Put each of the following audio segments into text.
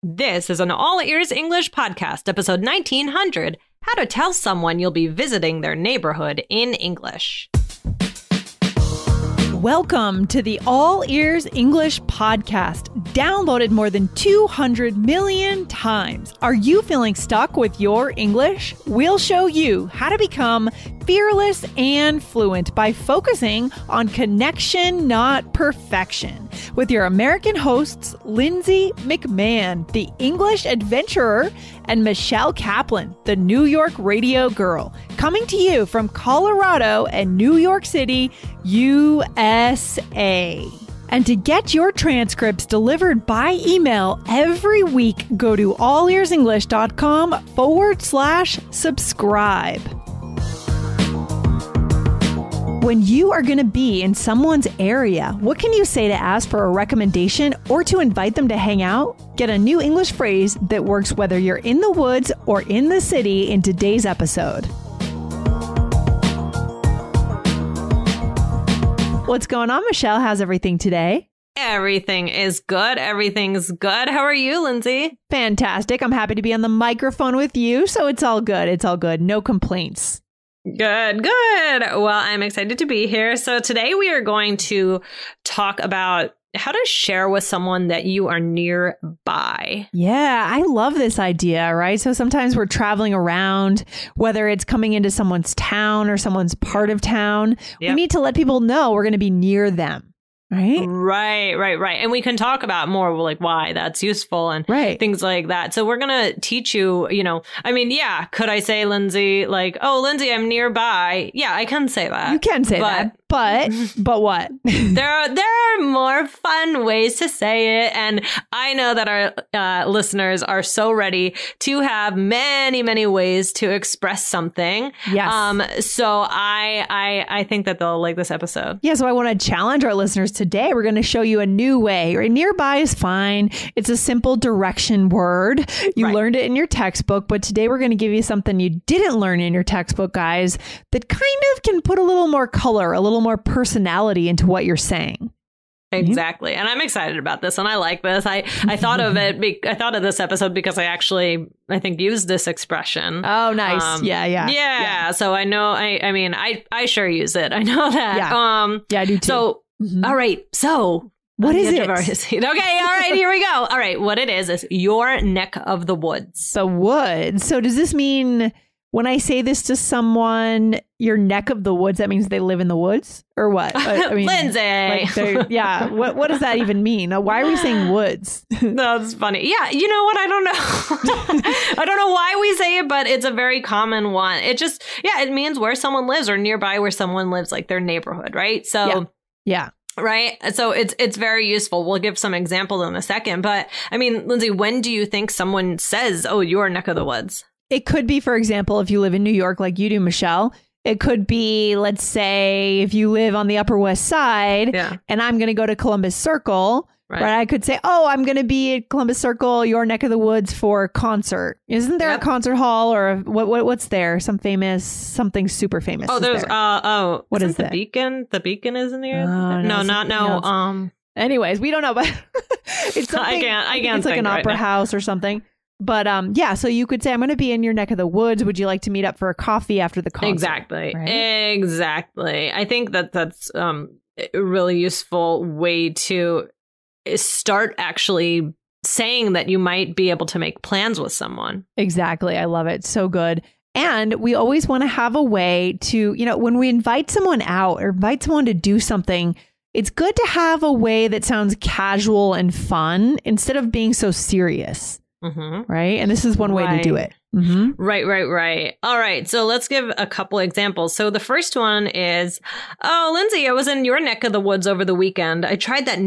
This is an All Ears English podcast, episode 1900, How to Tell Someone You'll Be Visiting Their Neighborhood in English. Welcome to the All Ears English podcast, downloaded more than 200 million times. Are you feeling stuck with your English? We'll show you how to become fearless and fluent by focusing on connection, not perfection. With your American hosts, Lindsay McMahon, the English adventurer, and Michelle Kaplan, the New York radio girl, coming to you from Colorado and New York City, USA. And to get your transcripts delivered by email every week, go to allearsenglish.com/subscribe. When you are going to be in someone's area, what can you say to ask for a recommendation or to invite them to hang out? Get a new English phrase that works whether you're in the woods or in the city in today's episode. What's going on, Michelle? How's everything today? Everything is good. Everything's good. How are you, Lindsay? Fantastic. I'm happy to be on the microphone with you, so it's all good. It's all good. No complaints. Good. Well, I'm excited to be here. So today we are going to talk about how to share with someone that you are nearby. Yeah, I love this idea, right? So sometimes we're traveling around, whether it's coming into someone's town or someone's part of town. Yep. We need to let people know we're going to be near them. Right. And we can talk about more like why that's useful and things like that. So we're going to teach you, could I say, Lindsay, like, oh, Lindsay, I'm nearby. Yeah, I can say that. You can say that. But what? there are more fun ways to say it. And I know that our listeners are so ready to have many, many ways to express something. Yes. So I think that they'll like this episode. Yeah. So I want to challenge our listeners today. We're going to show you a new way. Right? Nearby is fine. It's a simple direction word. You learned it in your textbook, but today we're going to give you something you didn't learn in your textbook, guys, that kind of can put a little more color, a little more personality into what you're saying. Exactly. And I'm excited about this. And I like this. I thought of it. I thought of this episode because I think used this expression. Oh, nice. Yeah. So I know, I sure use it. I know that. Yeah, I do too. So, all right. So what is it? Okay. All right. Here we go. All right. What it is your neck of the woods. The woods. So does this mean when I say this to someone, your neck of the woods, that means they live in the woods or what? I mean, Lindsay. What does that even mean? Why are we saying woods? That's funny. Yeah. You know what? I don't know. I don't know why we say it, but it's a very common one. It just, it means where someone lives or nearby where someone lives, like their neighborhood. Right. So yeah. Right. So it's very useful. We'll give some examples in a second. But I mean, Lindsay, when do you think someone says, oh, your neck of the woods? It could be, for example, if you live in New York like you do, Michelle. It could be, let's say, if you live on the Upper West Side and I'm going to go to Columbus Circle, right? I could say, oh, I'm going to be at Columbus Circle, your neck of the woods for a concert. Isn't there a concert hall or what's there? Something super famous. Oh, there's what is the that? Beacon? The Beacon isn't here. No. Anyways, we don't know, but it's something. I can't. It's like an opera house or something. But so you could say, I'm going to be in your neck of the woods. Would you like to meet up for a coffee after the concert? Exactly. Right? Exactly. I think that's a really useful way to start actually saying that you might be able to make plans with someone. Exactly. I love it. So good. And we always want to have a way to, when we invite someone out or invite someone to do something, it's good to have a way that sounds casual and fun instead of being so serious. Mm-hmm. Right. And this is one way to do it. Mm-hmm. Right. All right. So let's give a couple examples. So the first one is, oh, Lindsay, I was in your neck of the woods over the weekend. I tried that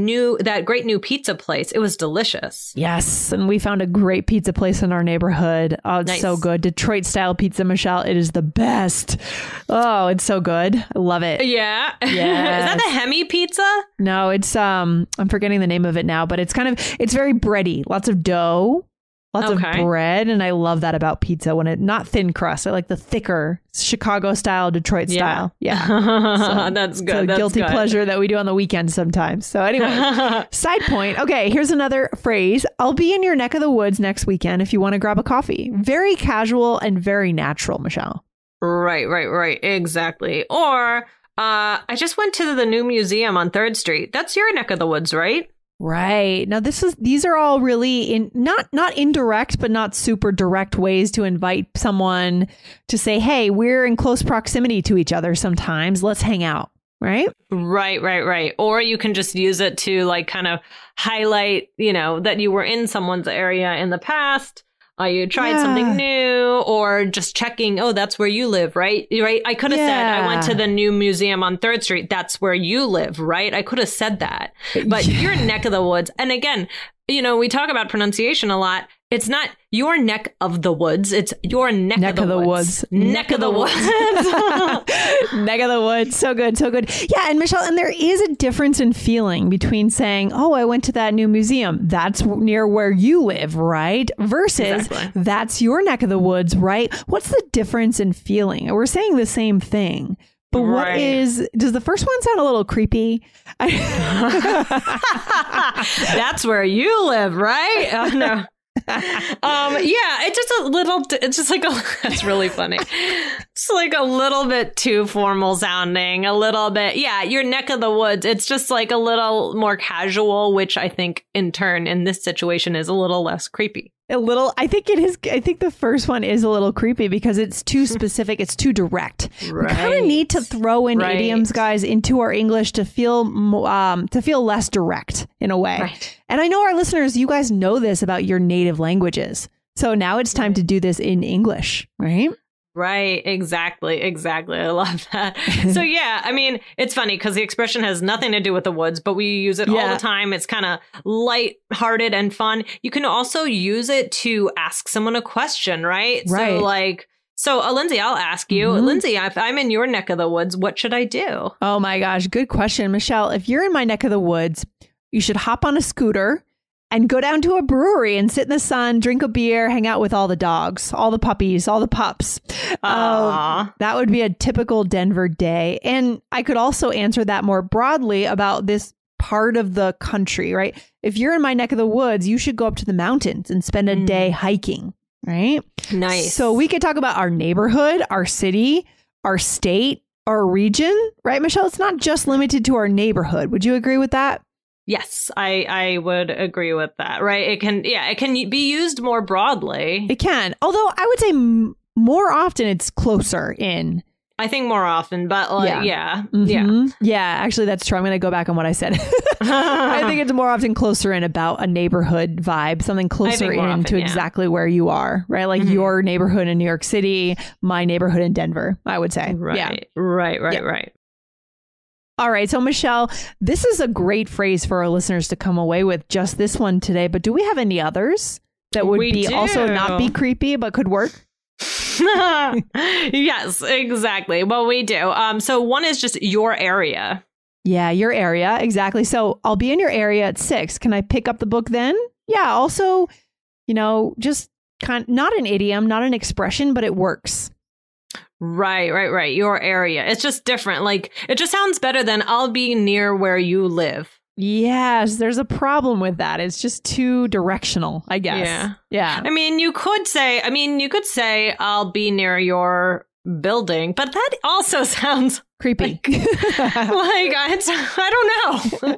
great new pizza place. It was delicious. Yes. And we found a great pizza place in our neighborhood. Oh, it's so good. Detroit style pizza, Michelle. It is the best. Oh, it's so good. I love it. Yeah. Is that the Hemi pizza? No, it's I'm forgetting the name of it now, but it's very bready. Lots of dough. Lots of bread. And I love that about pizza when not thin crust. I like the thicker Chicago style, Detroit style. Yeah. So, that's good. It's a guilty pleasure that we do on the weekend sometimes. So anyway, side point. Okay, here's another phrase. I'll be in your neck of the woods next weekend if you want to grab a coffee. Very casual and very natural, Michelle. Right. Exactly. Or I just went to the new museum on 3rd Street. That's your neck of the woods, right? Right. Now, these are all really not indirect, but not super direct ways to invite someone to say, hey, we're in close proximity to each other sometimes. Let's hang out. Right. Right. Or you can just use it to like kind of highlight, that you were in someone's area in the past. You tried something new, or just checking, oh, that's where you live, right? Right. I could have said, I went to the new museum on 3rd Street. That's where you live, right? I could have said that. But your neck of the woods. And again, we talk about pronunciation a lot. It's not your neck of the woods. It's your neck of the woods. Neck of the woods. Neck of the woods. So good. So good. Yeah. And Michelle, and there is a difference in feeling between saying, oh, I went to that new museum. That's near where you live, right? Versus that's your neck of the woods, right? What's the difference in feeling? We're saying the same thing. But does the first one sound a little creepy? That's where you live, right? Oh, no. It's just like that's really funny. It's like a little bit too formal sounding, a little bit. Yeah, your neck of the woods. It's just like a little more casual, which I think in turn in this situation is a little less creepy. I think it is. I think the first one is a little creepy because it's too specific. It's too direct. Right. We kind of need to throw in idioms, guys, into our English to feel less direct in a way. Right. And I know our listeners, you guys know this about your native languages. So now it's time to do this in English, right? Right. Exactly. I love that. So, yeah, I mean, it's funny because the expression has nothing to do with the woods, but we use it all the time. It's kind of lighthearted and fun. You can also use it to ask someone a question, right? So Lindsay, I'll ask you, Lindsay, if I'm in your neck of the woods, what should I do? Oh, my gosh. Good question, Michelle. If you're in my neck of the woods, you should hop on a scooter and go down to a brewery and sit in the sun, drink a beer, hang out with all the dogs, all the puppies, all the pups. That would be a typical Denver day. And I could also answer that more broadly about this part of the country, right? If you're in my neck of the woods, you should go up to the mountains and spend a day hiking, right? Nice. So we could talk about our neighborhood, our city, our state, our region, right, Michelle? It's not just limited to our neighborhood. Would you agree with that? Yes, I would agree with that, right? It can be used more broadly. It can. Although I would say more often it's closer in. I think more often, but yeah. Yeah, actually, that's true. I'm going to go back on what I said. I think it's more often closer in about a neighborhood vibe, something closer in to exactly where you are, right? Like your neighborhood in New York City, my neighborhood in Denver, I would say. Right. All right. So, Michelle, this is a great phrase for our listeners to come away with, just this one today. But do we have any others that would also not be creepy, but could work? Yes, exactly. Well, we do. So one is just your area. Yeah, your area. Exactly. So I'll be in your area at 6. Can I pick up the book then? Yeah. Also, just not an idiom, not an expression, but it works. Right. Your area. It's just different. Like, it just sounds better than I'll be near where you live. Yes, there's a problem with that. It's just too directional, I guess. Yeah. I mean, you could say I'll be near your building, but that also sounds creepy. I don't know.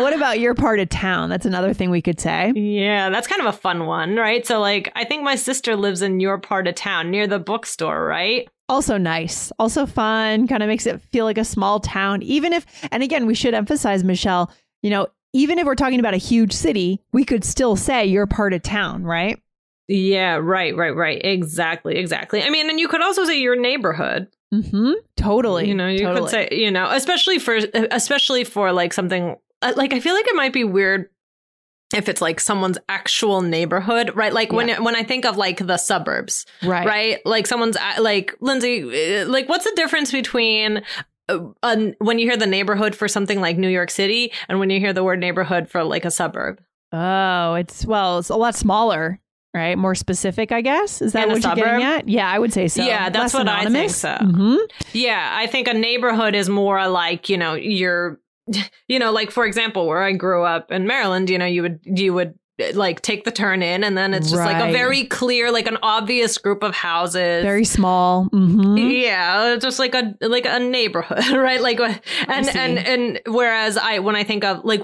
What about your part of town? That's another thing we could say. Yeah, that's kind of a fun one, right? So like, I think my sister lives in your part of town near the bookstore, right? Also nice, also fun, kind of makes it feel like a small town. Even if, and again, we should emphasize, Michelle, even if we're talking about a huge city, we could still say you're part of town, right? Yeah, right. Exactly. I mean, and you could also say your neighborhood. Totally. You could say, especially for like something like, I feel like it might be weird if it's like someone's actual neighborhood, right? Like when I think of like the suburbs, right? Like someone's like, Lindsay, like what's the difference between when you hear the neighborhood for something like New York City and when you hear the word neighborhood for like a suburb? Oh, it's a lot smaller, right? More specific, I guess. Is that what you're getting at? Yeah, I would say so. Yeah, that's what I think so. Yeah, I think a neighborhood is more like, like, for example, where I grew up in Maryland, you would like take the turn in, and then it's just like a very clear, like an obvious group of houses, very small. Yeah, just like a neighborhood, right? Like, and whereas when I think of like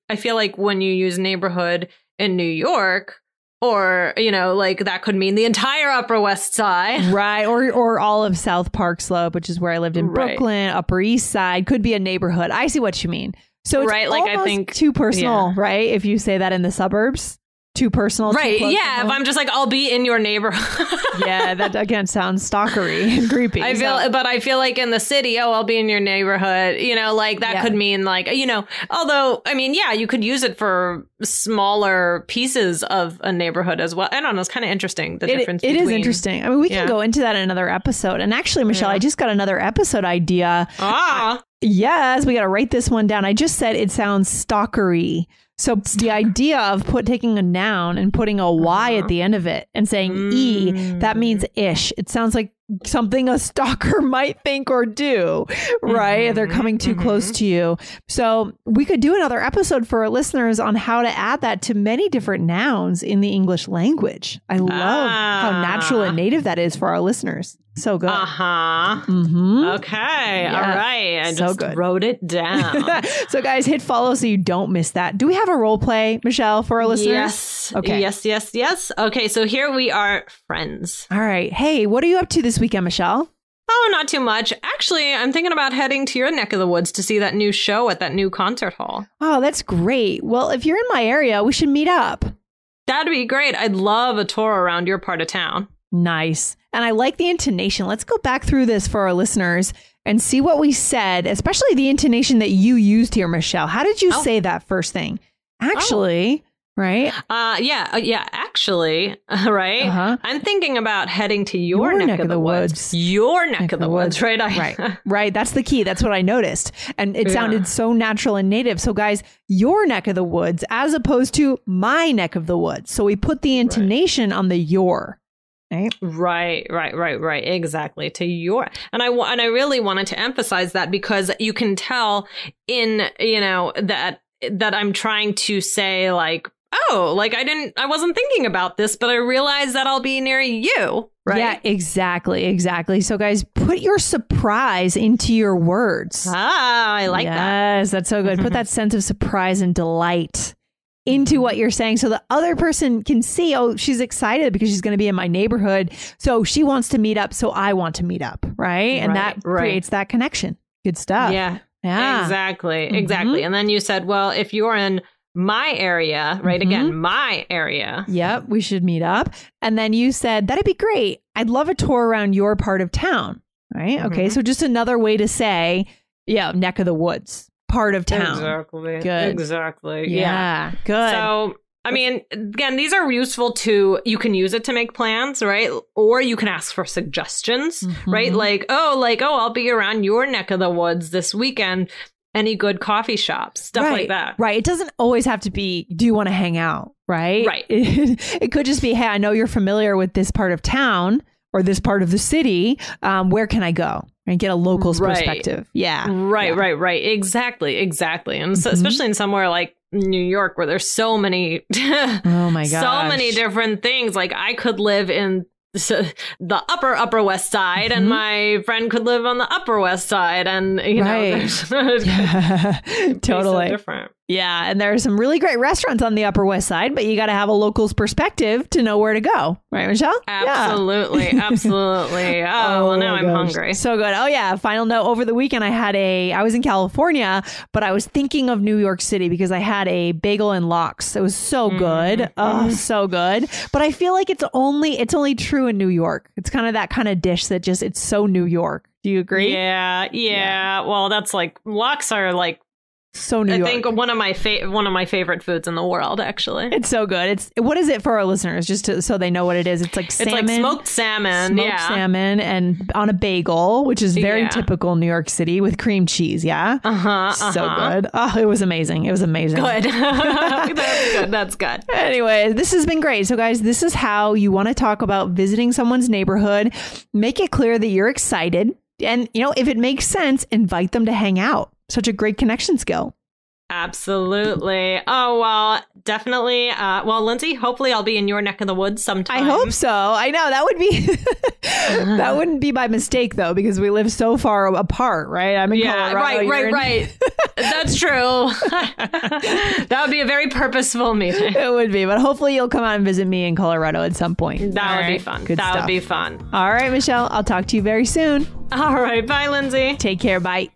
I feel like when you use neighborhood in New York, or like that could mean the entire Upper West Side, right? Or all of South Park Slope, which is where I lived in Brooklyn. Upper East Side could be a neighborhood. I see what you mean. So it's like I think too personal, right? If you say that in the suburbs, too personal, right? Too yeah, if I'm just like, I'll be in your neighborhood. Yeah, that again sounds stalkery and creepy. But I feel like in the city, I'll be in your neighborhood. Like that could mean like, although I mean, yeah, you could use it for smaller pieces of a neighborhood as well. I don't know. It's kind of interesting. The difference. It is interesting. I mean, we can go into that in another episode. And actually, Michelle, I just got another episode idea. Yes, we got to write this one down. I just said it sounds stalkery. So the idea of taking a noun and putting a Y at the end of it and saying E, that means ish. It sounds like something a stalker might think or do, right? They're coming too close to you. So we could do another episode for our listeners on how to add that to many different nouns in the English language. I love how natural and native that is for our listeners. So good. Okay. Yeah. All right. I just wrote it down. So guys, hit follow so you don't miss that. Do we have a role play, Michelle, for our listeners? Yes. Okay. Yes. Okay. So here we are, friends. All right. Hey, what are you up to this weekend, Michelle? Oh, not too much. Actually, I'm thinking about heading to your neck of the woods to see that new show at that new concert hall. Oh, that's great. Well, if you're in my area, we should meet up. That'd be great. I'd love a tour around your part of town. Nice. And I like the intonation. Let's go back through this for our listeners and see what we said, especially the intonation that you used here, Michelle. How did you say that first thing? Actually, right? Actually, right? I'm thinking about heading to your neck of the woods. Your neck of the woods, right? Right. That's the key. That's what I noticed. And it sounded so natural and native. So guys, your neck of the woods as opposed to my neck of the woods. So we put the intonation on the your. Right. Exactly. To your, and I really wanted to emphasize that because you can tell in, that I'm trying to say like, oh, like I wasn't thinking about this, but I realized that I'll be near you. Right. Yeah, exactly. So guys, put your surprise into your words. I like that. Yes, that's so good. Put that sense of surprise and delight into what you're saying so the other person can see, oh, she's excited because she's going to be in my neighborhood. So she wants to meet up. So I want to meet up. Right. And that creates that connection. Good stuff. Yeah. Exactly. And then you said, well, if you're in my area, right? Again, my area. Yep. We should meet up. And then you said, that'd be great. I'd love a tour around your part of town. Right. Okay. So just another way to say, neck of the woods. Part of town. Exactly. Good. Exactly. Yeah. Good. So, I mean, again, these are useful you can use it to make plans, right? Or you can ask for suggestions, right? Like, I'll be around your neck of the woods this weekend. Any good coffee shops, stuff like that. Right. It doesn't always have to be, do you want to hang out? Right. Right. It could just be, hey, I know you're familiar with this part of town or this part of the city. Where can I go? And get a local's perspective. Yeah. Right. Exactly. And so, especially in somewhere like New York where there's so many, oh my gosh, so many different things. Like I could live in the upper West Side and my friend could live on the Upper West Side. And, totally so different. Yeah. And there are some really great restaurants on the Upper West Side, but you got to have a local's perspective to know where to go. Right, Michelle? Absolutely. Absolutely. Oh, well, now I'm hungry. So good. Oh, yeah. Final note. Over the weekend, I was in California, but I was thinking of New York City because I had a bagel and lox. It was so good. Oh, so good. But I feel like it's only true in New York. It's kind of that kind of dish that it's so New York. Do you agree? Yeah. Well, that's like lox are like So New York. I think one of my favorite foods in the world, actually. It's so good. What is it for our listeners, so they know what it is? It's like salmon. It's like smoked salmon. Smoked salmon and on a bagel, which is very typical New York City with cream cheese. Yeah. So good. Oh, it was amazing. It was amazing. Good. That's good. That's good. Anyway, this has been great. So guys, this is how you want to talk about visiting someone's neighborhood. Make it clear that you're excited. And, if it makes sense, invite them to hang out. Such a great connection skill. Absolutely. Oh, well, definitely. Well, Lindsay, hopefully I'll be in your neck of the woods sometime. I hope so. I know that would be, that wouldn't be by mistake though, because we live so far apart, right? I'm in Colorado. Right. That's true. That would be a very purposeful meeting. It would be, but hopefully you'll come out and visit me in Colorado at some point. That would be fun. That would be fun. All right, Michelle, I'll talk to you very soon. All right. Bye, Lindsay. Take care. Bye.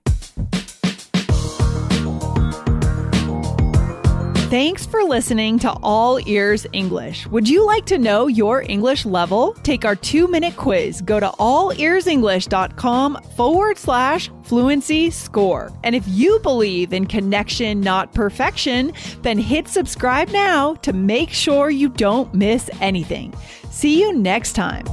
Thanks for listening to All Ears English. Would you like to know your English level? Take our 2-minute quiz. Go to allearsenglish.com/fluency score. And if you believe in connection, not perfection, then hit subscribe now to make sure you don't miss anything. See you next time.